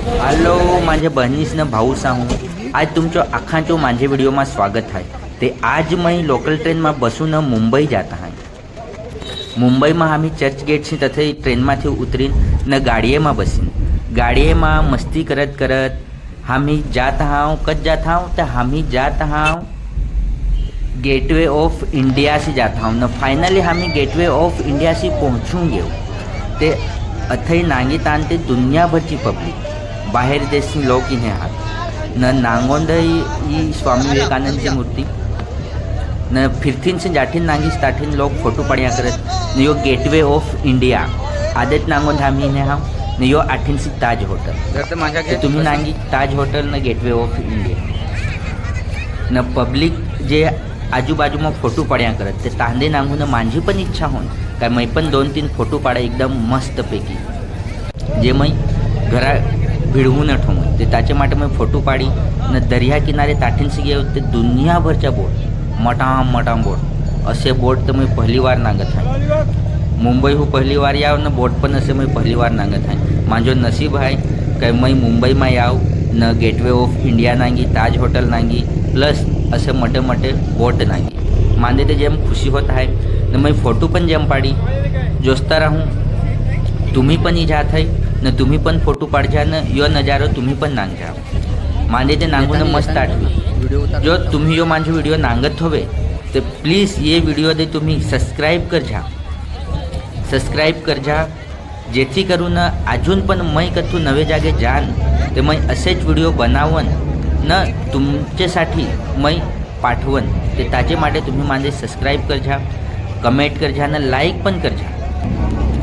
Hello माझ्या बहिणीसनं भाऊ सांगू आज तुमच्या अख्खांचो माझे व्हिडिओ में स्वागत है। ते आज मैं लोकल ट्रेन में बसून मुंबई जाता है। मुंबई में हमी चर्च गेट से तथे ट्रेन में उतरीन न गाड़िए में बसीन गाड़िए में मस्ती करत करत हमी जात हाँ। कद जात हाँ तो हमी जात हाँ गेटवे ऑफ इंडिया से जाता हूँ न फाइनली हमी गेटवे ऑफ इंडिया से पहुँचूंगे। ते अथई नांगी तानते दुनिया भरची पब्लिक बाहेर देशी लोक इन्हें हाथ न नांगोंद ही स्वामी विवेकानंद की मूर्ति न फिरथीन से जाठीन नांगी स्टाठीन लोग फोटो पड़िया करत न यो गेटवे ऑफ इंडिया आदत नांगोंद हमी इन्हें हाँ न यो आठीन से ताज होटल तुम्ही नांगी ताज होटल न गेटवे ऑफ इंडिया न पब्लिक जे आजूबाजू में फोटो पड्या करत ते तांदे नांगून माझी पण इच्छा होऊन काय मैं पण 2-3 फोटो पाडा एकदम मस्तपैकी जे मैं घरा भिडवून ठेवून ते त्याचे माटे मैं फोटो पाडी न दर्या किनारे ताठीन से गेलो ते दुनियाभरच्या बोट मटाम बोट असे बोट तर मैं पहली बार नांगत आहे। मुंबई हो पहली बार याव न बोट पण असे मैं पहली बार नांगत आहे। माझो नसीब आहे काय मैं मुंबई में याव न गेटवे ऑफ इंडिया नांगी ताज होटल नांगी प्लस असे मोठे मोठे बोट नांगी मांदे ते जेम खुशी होत आहे न मैं फोटो पण जेम पाडी जोस्ता राहूँ। तुम्ही पण ही जात है न तुम्ही पण फोटो पाडजा न यो नजारो तुम्ही पण नांगजा मांदे ते नांगून मस्त आठवी जो तुम्ही यो माझे व्हिडिओ नांगत होवे तो प्लीज़ ये वीडियो दे तुम्ही सब्सक्राइब कर जा जेथी करून अजून पण मैं कथू नवे जागे जान ते मैं असेच व्हिडिओ बनावन न तुमच्यासाठी मैं पाठवन ते ताजे माटे तुम्ही माझे सब्सक्राइब कर जा कमेंट कर जा न लाईक पण कर जा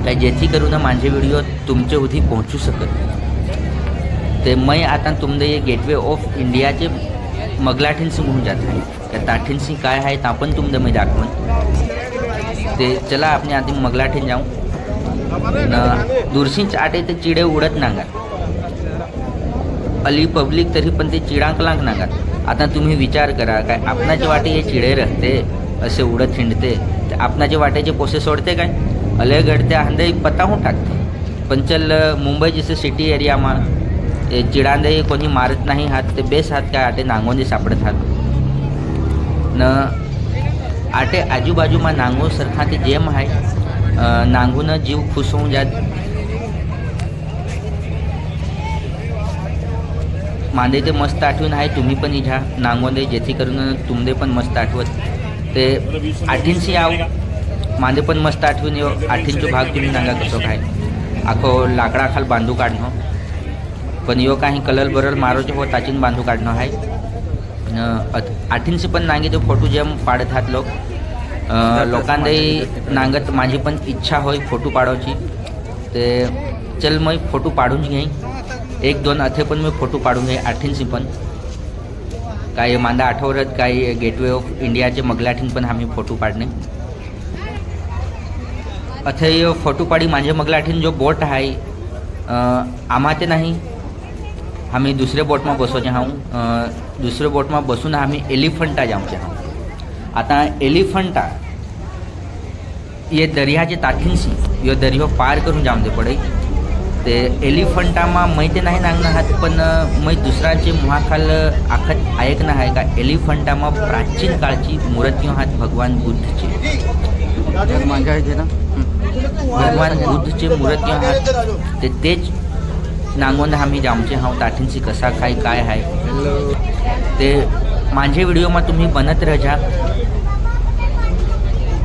काय जेथी करून माझे व्हिडिओ तुमचे उधी पोहोचू सकत। ते मैं आता तुमने ये गेटवे ऑफ इंडिया चे मगलाठीन से घूम जात आहे त्या ताठीन से काय आहे ता पण तुमने मैं दाखवन ते चला आपने आधी मगलाठीन जाऊँ न दूरसिंच आटे ते चिडे उडत नांगा अली पब्लिक तरी पण ते चिडांकलांक नांगात। आता तुम्ही विचार करा काय आपणाचे वाटे हे चिडे रहते असे उडत हिंडते ते आपणाचे वाटेचे पोसे सोडते काय अले घडते आंधे पता हूँ टाकते पण चल मुंबई जैसे सिटी एरिया में चिडांदे कोणी मारत नाही हात ते बेस हात काय आटे नांगोंदे सापडत हात न आटे आजूबाजू में नांगो सरखा ते जेम आहे नांगून जीव खुश होऊन जात मांदे ते मस्त आठवण आहे। तुम्ही पण इझा नांगोंदे जेथी करून तुमदे पण मस्त आठवत ते आठीनशी आव मांदे पण मस्त आठवून येऊ आठीनचो भाग तुम्ही नांगा कसो काय आखो लाकडा खाल बांधू काढणं पण यो काही कलर बरल मारोचे हो ताचीन बांधू काढणं आहे। आठीनशी पण नांगे तो फोटो जेम पाडत हात लोक लोकांदे नांगत माझी पण इच्छा होय फोटो पाडवाची ते चल मैं फोटो पाडून घेईन 1-2 अथे पण मैं फोटो पाडून घेईन आठीनशी पण काय मांदा आठवरत काय गेटवे ऑफ इंडियाचे मगलाठीन पण आम्ही फोटो पाडणे अथे फोटो पाडी माझे मगलाठीन जो बोट आहे आम्हा ते नाही आम्ही दुसरे बोट में बसोचे हाऊ दुसरे बोट में बसून आम्ही एलिफंटा जाऊचे हाऊ। आता एलिफंटा ये दर्याचे ताठीनशी यो दर्यो पार करून जाऊन दे पडे ते एलिफंटा में मैं ते नाही नांगना हात पण मैं दुसराचे महाखाल आखत ऐकना आहे का एलिफंटा में प्राचीन काळची मूर्तियों हात भगवान बुद्धचे भगवान बुद्धचे मूर्तियों हात तेच नांगोंद आम्ही जामचे हाव ताठीनशी कसा काय आहे ते माझे व्हिडिओ में तुम्ही बनत रहा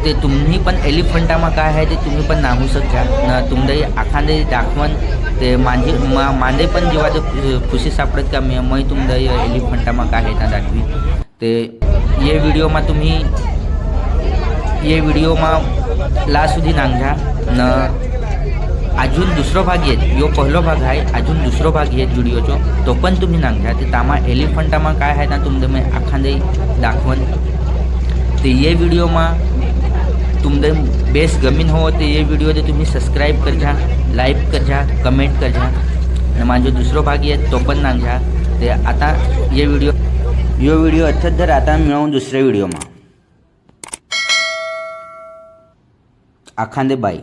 ते तुम्ही पण एलिफंटा में काय आहे ते तुम्ही पण नांगू शकता न तुमदे आखांदे दाखवन ते मांदे पण जेव्हा ते खुशी सापडत का मैं तुमदे एलिफंटा में काय आहे ना दाखवी ते ये व्हिडिओ में तुम्ही ये व्हिडिओ में ला सुधी नांगजा न अजून दुसरो भाग येत यो पहिलो भाग आहे अजून दुसरो भाग येत व्हिडिओचो तो पण तुम्ही नांगजा ते तामा एलिफंटा में काय आहे ना तुमदे मैं आखांदे दाखवन ते ये व्हिडिओ में तुमदे बेस गमीन हो तो ये वीडियो दे तुम्ही सब्सक्राइब कर जा लाइक कर जा कमेंट कर जा न माझो दुसरो भाग येत तो पण नांगजा ते आता ये व्हिडिओ अच्छत धर आता मिळवून दुसऱ्या व्हिडिओ में आखांदे बाई।